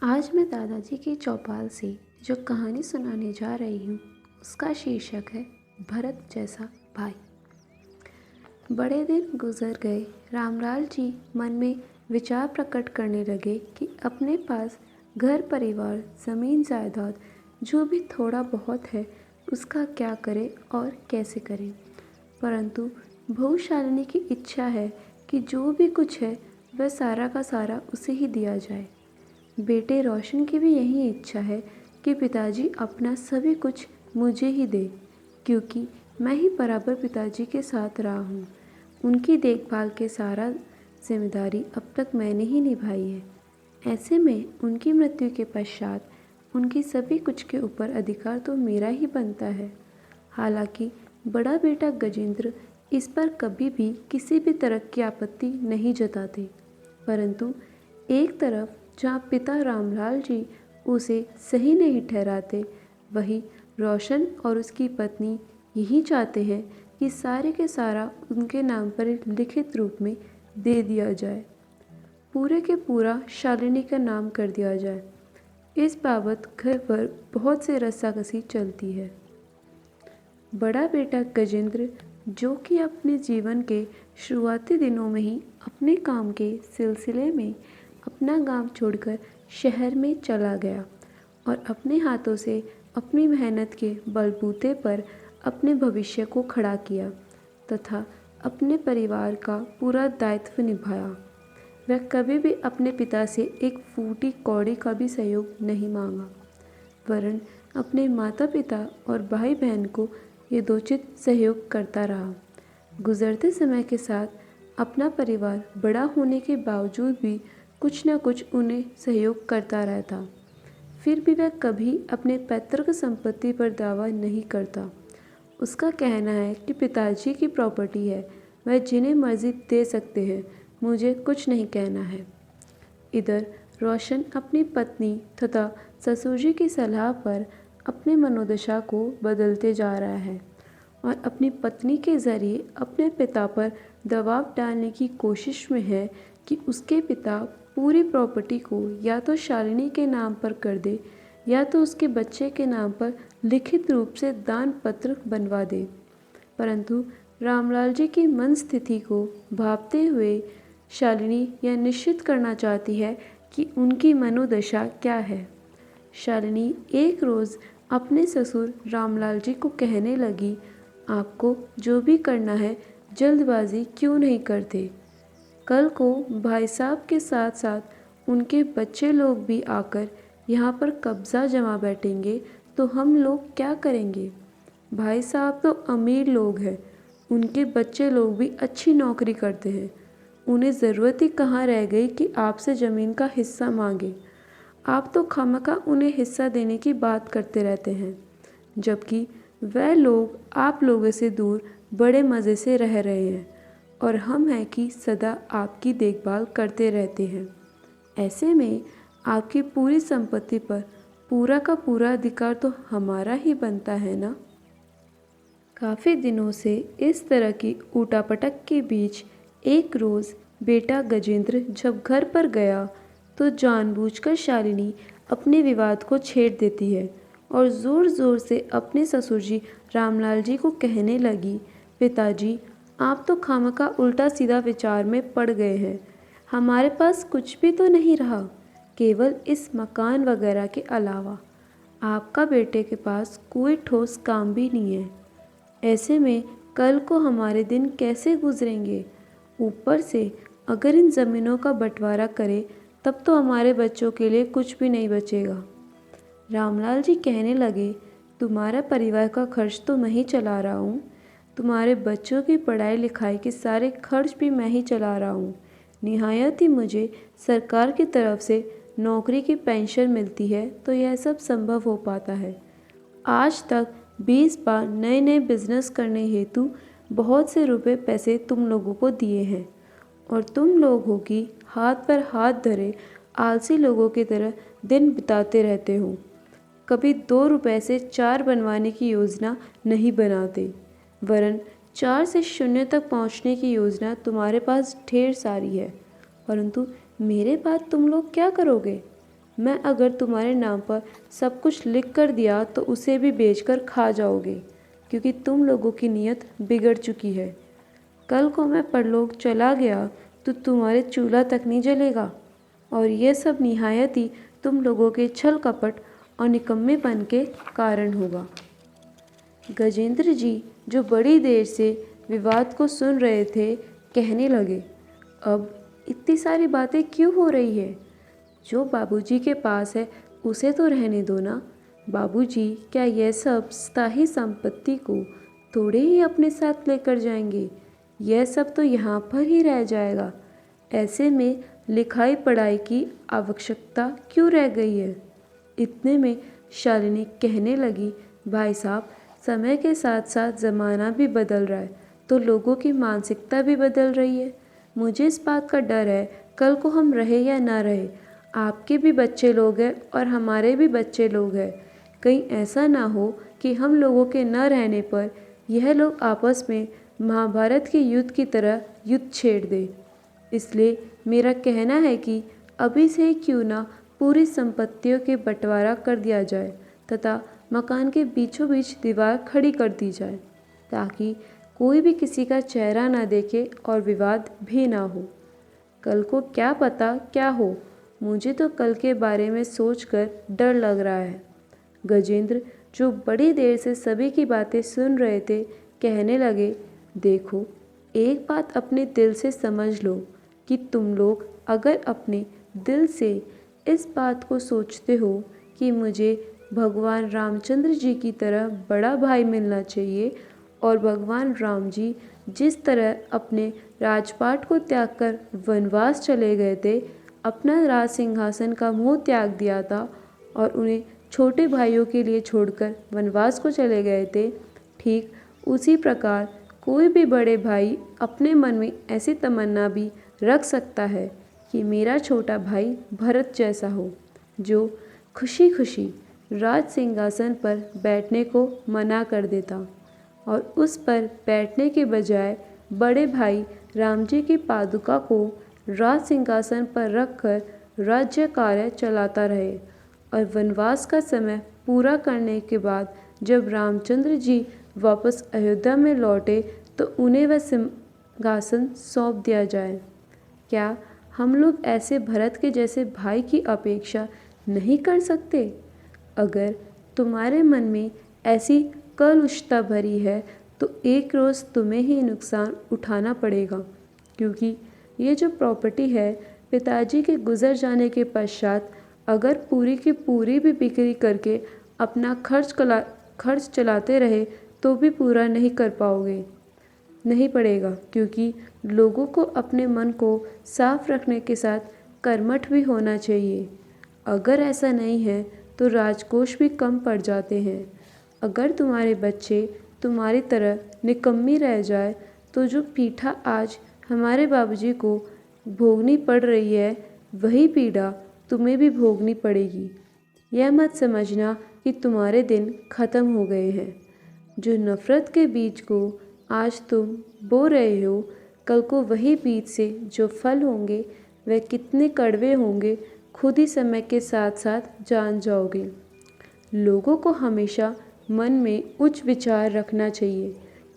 आज मैं दादाजी की चौपाल से जो कहानी सुनाने जा रही हूँ उसका शीर्षक है भरत जैसा भाई। बड़े दिन गुजर गए। रामलाल जी मन में विचार प्रकट करने लगे कि अपने पास घर परिवार ज़मीन जायदाद जो भी थोड़ा बहुत है उसका क्या करें और कैसे करें। परंतु बहू शालिनी की इच्छा है कि जो भी कुछ है वह सारा का सारा उसे ही दिया जाए। बेटे रोशन की भी यही इच्छा है कि पिताजी अपना सभी कुछ मुझे ही दे, क्योंकि मैं ही बराबर पिताजी के साथ रहा हूँ। उनकी देखभाल के सारा जिम्मेदारी अब तक मैंने ही निभाई है। ऐसे में उनकी मृत्यु के पश्चात उनकी सभी कुछ के ऊपर अधिकार तो मेरा ही बनता है। हालांकि बड़ा बेटा गजेंद्र इस पर कभी भी किसी भी तरह की आपत्ति नहीं जताते, परंतु एक तरफ जहाँ पिता रामलाल जी उसे सही नहीं ठहराते, वहीं रोशन और उसकी पत्नी यही चाहते हैं कि सारे के सारा उनके नाम पर एक लिखित रूप में दे दिया जाए, पूरे के पूरा शालिनी का नाम कर दिया जाए। इस बाबत घर पर बहुत से रस्साकसी चलती है। बड़ा बेटा गजेंद्र, जो कि अपने जीवन के शुरुआती दिनों में ही अपने काम के सिलसिले में अपना गांव छोड़कर शहर में चला गया और अपने हाथों से अपनी मेहनत के बलबूते पर अपने भविष्य को खड़ा किया तथा अपने परिवार का पूरा दायित्व निभाया। वह कभी भी अपने पिता से एक फूटी कौड़ी का भी सहयोग नहीं मांगा, वरन अपने माता पिता और भाई बहन को यथोचित सहयोग करता रहा। गुजरते समय के साथ अपना परिवार बड़ा होने के बावजूद भी कुछ न कुछ उन्हें सहयोग करता रहता। फिर भी वह कभी अपने पैतृक संपत्ति पर दावा नहीं करता। उसका कहना है कि पिताजी की प्रॉपर्टी है, वह जिन्हें मर्जी दे सकते हैं, मुझे कुछ नहीं कहना है। इधर रोशन अपनी पत्नी तथा ससुर जी की सलाह पर अपने मनोदशा को बदलते जा रहा है और अपनी पत्नी के ज़रिए अपने पिता पर दबाव डालने की कोशिश में है कि उसके पिता पूरी प्रॉपर्टी को या तो शालिनी के नाम पर कर दे या तो उसके बच्चे के नाम पर लिखित रूप से दान पत्र बनवा दे। परंतु रामलाल जी की मन स्थिति को भांपते हुए शालिनी यह निश्चित करना चाहती है कि उनकी मनोदशा क्या है। शालिनी एक रोज़ अपने ससुर रामलाल जी को कहने लगी, आपको जो भी करना है जल्दबाजी क्यों नहीं करते। कल को भाई साहब के साथ साथ उनके बच्चे लोग भी आकर यहाँ पर कब्ज़ा जमा बैठेंगे तो हम लोग क्या करेंगे। भाई साहब तो अमीर लोग हैं, उनके बच्चे लोग भी अच्छी नौकरी करते हैं, उन्हें ज़रूरत ही कहाँ रह गई कि आपसे ज़मीन का हिस्सा मांगे। आप तो खामखा उन्हें हिस्सा देने की बात करते रहते हैं, जबकि वह लोग आप लोगों से दूर बड़े मज़े से रह रहे हैं और हम हैं कि सदा आपकी देखभाल करते रहते हैं। ऐसे में आपकी पूरी संपत्ति पर पूरा का पूरा अधिकार तो हमारा ही बनता है ना। काफ़ी दिनों से इस तरह की ऊटापटक के बीच एक रोज़ बेटा गजेंद्र जब घर पर गया तो जानबूझकर शालिनी अपने विवाद को छेड़ देती है और ज़ोर ज़ोर से अपने ससुर जी रामलाल जी को कहने लगी, पिताजी आप तो खामखा उल्टा सीधा विचार में पड़ गए हैं। हमारे पास कुछ भी तो नहीं रहा, केवल इस मकान वगैरह के अलावा आपका बेटे के पास कोई ठोस काम भी नहीं है। ऐसे में कल को हमारे दिन कैसे गुजरेंगे। ऊपर से अगर इन ज़मीनों का बंटवारा करें तब तो हमारे बच्चों के लिए कुछ भी नहीं बचेगा। रामलाल जी कहने लगे, तुम्हारा परिवार का खर्च तो मैं ही चला रहा हूँ, तुम्हारे बच्चों की पढ़ाई लिखाई के सारे खर्च भी मैं ही चला रहा हूँ। निहायत ही मुझे सरकार की तरफ से नौकरी की पेंशन मिलती है तो यह सब संभव हो पाता है। आज तक 20 बार नए नए बिजनेस करने हेतु बहुत से रुपए पैसे तुम लोगों को दिए हैं और तुम लोगों की हाथ पर हाथ धरे आलसी लोगों की तरह दिन बिताते रहते हो। कभी 2 रुपए से 4 बनवाने की योजना नहीं बनाते, वरन 4 से 0 तक पहुंचने की योजना तुम्हारे पास ढेर सारी है, परंतु मेरे बाद तुम लोग क्या करोगे। मैं अगर तुम्हारे नाम पर सब कुछ लिख कर दिया तो उसे भी बेचकर खा जाओगे, क्योंकि तुम लोगों की नीयत बिगड़ चुकी है। कल को मैं परलोक चला गया तो तुम्हारे चूल्हा तक नहीं जलेगा। और यह सब निहायत ही तुम लोगों के छल कपट और निकम्मेपन के कारण होगा। गजेंद्र जी, जो बड़ी देर से विवाद को सुन रहे थे, कहने लगे, अब इतनी सारी बातें क्यों हो रही है? जो बाबूजी के पास है उसे तो रहने दो ना। बाबूजी क्या यह सब स्थायी संपत्ति को थोड़े ही अपने साथ लेकर जाएंगे? यह सब तो यहाँ पर ही रह जाएगा। ऐसे में लिखाई पढ़ाई की आवश्यकता क्यों रह गई है? इतने में शालिनी कहने लगी, भाई साहब, समय के साथ साथ ज़माना भी बदल रहा है तो लोगों की मानसिकता भी बदल रही है। मुझे इस बात का डर है, कल को हम रहे या ना रहे, आपके भी बच्चे लोग हैं और हमारे भी बच्चे लोग हैं। कहीं ऐसा ना हो कि हम लोगों के न रहने पर यह लोग आपस में महाभारत के युद्ध की तरह युद्ध छेड़ दे। इसलिए मेरा कहना है कि अभी से ही क्यों ना पूरी संपत्तियों के बंटवारा कर दिया जाए तथा मकान के बीचों बीच दीवार खड़ी कर दी जाए, ताकि कोई भी किसी का चेहरा ना देखे और विवाद भी ना हो। कल को क्या पता क्या हो, मुझे तो कल के बारे में सोचकर डर लग रहा है। गजेंद्र, जो बड़ी देर से सभी की बातें सुन रहे थे, कहने लगे, देखो, एक बात अपने दिल से समझ लो कि तुम लोग अगर अपने दिल से इस बात को सोचते हो कि मुझे भगवान रामचंद्र जी की तरह बड़ा भाई मिलना चाहिए और भगवान राम जी जिस तरह अपने राजपाट को त्याग कर वनवास चले गए थे, अपना राज सिंहासन का मोह त्याग दिया था और उन्हें छोटे भाइयों के लिए छोड़कर वनवास को चले गए थे, ठीक उसी प्रकार कोई भी बड़े भाई अपने मन में ऐसी तमन्ना भी रख सकता है कि मेरा छोटा भाई भरत जैसा हो, जो खुशी खुशी राज सिंहासन पर बैठने को मना कर देता और उस पर बैठने के बजाय बड़े भाई राम जी की पादुका को राज सिंहासन पर रखकर राज्य कार्य चलाता रहे और वनवास का समय पूरा करने के बाद जब रामचंद्र जी वापस अयोध्या में लौटे तो उन्हें वह सिंहासन सौंप दिया जाए। क्या हम लोग ऐसे भरत के जैसे भाई की अपेक्षा नहीं कर सकते? अगर तुम्हारे मन में ऐसी कलुषता भरी है तो एक रोज़ तुम्हें ही नुकसान उठाना पड़ेगा, क्योंकि ये जो प्रॉपर्टी है पिताजी के गुजर जाने के पश्चात अगर पूरी की पूरी भी बिक्री करके अपना खर्च चलाते रहे तो भी पूरा नहीं कर पाओगे, नहीं पड़ेगा, क्योंकि लोगों को अपने मन को साफ रखने के साथ कर्मठ भी होना चाहिए। अगर ऐसा नहीं है तो राजकोष भी कम पड़ जाते हैं। अगर तुम्हारे बच्चे तुम्हारी तरह निकम्मी रह जाए तो जो पीड़ा आज हमारे बाबूजी को भोगनी पड़ रही है, वही पीड़ा तुम्हें भी भोगनी पड़ेगी। यह मत समझना कि तुम्हारे दिन ख़त्म हो गए हैं। जो नफ़रत के बीज को आज तुम बो रहे हो, कल को वही बीज से जो फल होंगे वह कितने कड़वे होंगे, खुद ही समय के साथ साथ जान जाओगे। लोगों को हमेशा मन में उच्च विचार रखना चाहिए।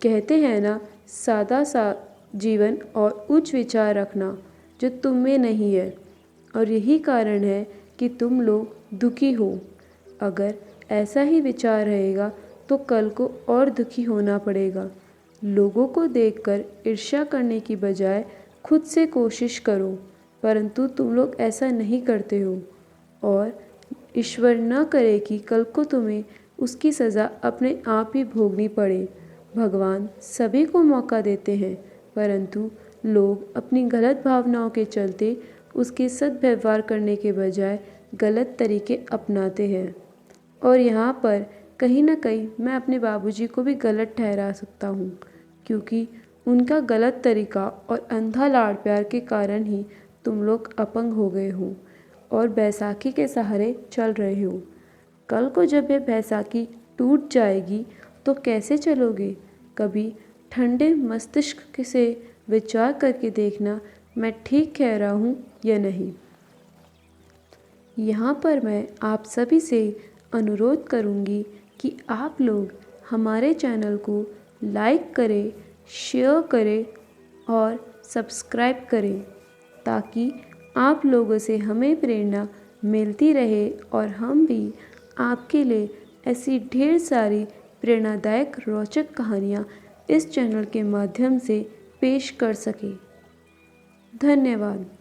कहते हैं ना, सादा सा जीवन और उच्च विचार रखना, जो तुम में नहीं है, और यही कारण है कि तुम लोग दुखी हो। अगर ऐसा ही विचार रहेगा तो कल को और दुखी होना पड़ेगा। लोगों को देखकर ईर्ष्या करने की बजाय खुद से कोशिश करो, परंतु तुम लोग ऐसा नहीं करते हो और ईश्वर न करे कि कल को तुम्हें उसकी सज़ा अपने आप ही भोगनी पड़े। भगवान सभी को मौका देते हैं, परंतु लोग अपनी गलत भावनाओं के चलते उसके सद्व्यवहार करने के बजाय गलत तरीके अपनाते हैं। और यहाँ पर कहीं ना कहीं मैं अपने बाबूजी को भी गलत ठहरा सकता हूँ, क्योंकि उनका गलत तरीका और अंधा लाड़ प्यार के कारण ही तुम लोग अपंग हो गए हो और बैसाखी के सहारे चल रहे हो। कल को जब यह बैसाखी टूट जाएगी तो कैसे चलोगे? कभी ठंडे मस्तिष्क से विचार करके देखना, मैं ठीक कह रहा हूँ या नहीं। यहाँ पर मैं आप सभी से अनुरोध करूँगी कि आप लोग हमारे चैनल को लाइक करें, शेयर करें और सब्सक्राइब करें, ताकि आप लोगों से हमें प्रेरणा मिलती रहे और हम भी आपके लिए ऐसी ढेर सारी प्रेरणादायक रोचक कहानियाँ इस चैनल के माध्यम से पेश कर सकें। धन्यवाद।